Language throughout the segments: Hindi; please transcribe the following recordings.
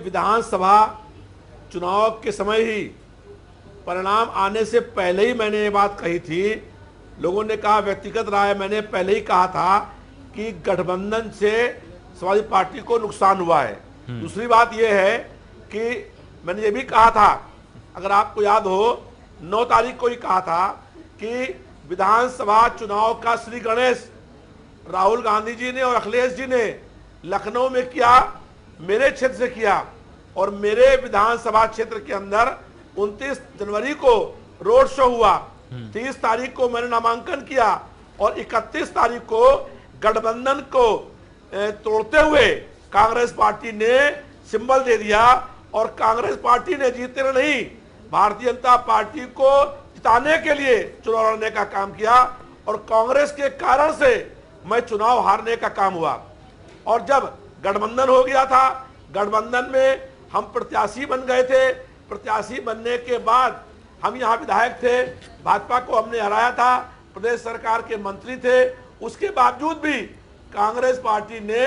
विधानसभा चुनाव के समय ही परिणाम आने से पहले ही मैंने ये बात कही थी। लोगों ने कहा व्यक्तिगत राय, मैंने पहले ही कहा था कि गठबंधन से समाजवादी पार्टी को नुकसान हुआ है। दूसरी बात यह है कि मैंने ये भी कहा था, अगर आपको याद हो 9 तारीख को ही कहा था कि विधानसभा चुनाव का श्री गणेश राहुल गांधी जी ने और अखिलेश जी ने लखनऊ में किया, मेरे क्षेत्र से किया, और मेरे विधानसभा क्षेत्र के अंदर 29 जनवरी को रोड शो हुआ। 30 तारीख को मैंने नामांकन किया और 31 तारीख को गठबंधन को तोड़ते हुए कांग्रेस पार्टी ने सिंबल दे दिया और कांग्रेस पार्टी ने जीतने नहीं, भारतीय जनता पार्टी को जिताने के लिए चुनाव लड़ने का काम किया और कांग्रेस के कारण से मैं चुनाव हारने का काम हुआ। और जब गठबंधन हो गया था, गठबंधन में हम प्रत्याशी बन गए थे। प्रत्याशी बनने के बाद हम यहाँ विधायक थे, भाजपा को हमने हराया था, प्रदेश सरकार के मंत्री थे। उसके बावजूद भी कांग्रेस पार्टी ने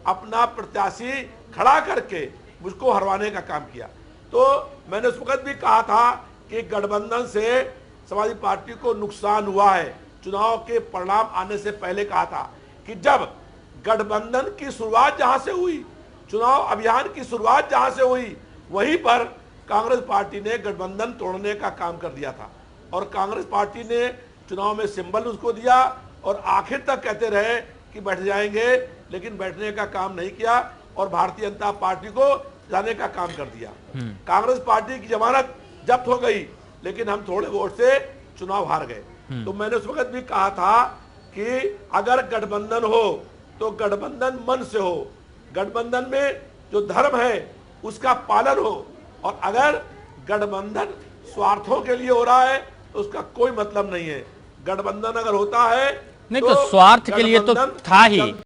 अपना प्रत्याशी खड़ा करके मुझको हरवाने का काम किया। तो मैंने उस वक्त भी कहा था कि गठबंधन से समाजवादी पार्टी को नुकसान हुआ है। चुनाव के परिणाम आने से पहले कहा था कि जब गठबंधन की शुरुआत जहां से हुई, चुनाव अभियान की शुरुआत जहां से हुई, वहीं पर कांग्रेस पार्टी ने गठबंधन तोड़ने का काम कर दिया था और कांग्रेस पार्टी ने चुनाव में सिंबल उसको दिया और आखिर तक कहते रहे कि बैठ जाएंगे, लेकिन बैठने का काम नहीं किया और भारतीय जनता पार्टी को जाने का काम कर दिया। कांग्रेस पार्टी की जमानत जब्त हो गई, लेकिन हम थोड़े वोट से चुनाव हार गए। तो मैंने उस वक्त भी कहा था कि अगर गठबंधन हो तो गठबंधन मन से हो, गठबंधन में जो धर्म है उसका पालन हो, और अगर गठबंधन स्वार्थों के लिए हो रहा है तो उसका कोई मतलब नहीं है। गठबंधन अगर होता है नहीं तो स्वार्थ के लिए तो था ही।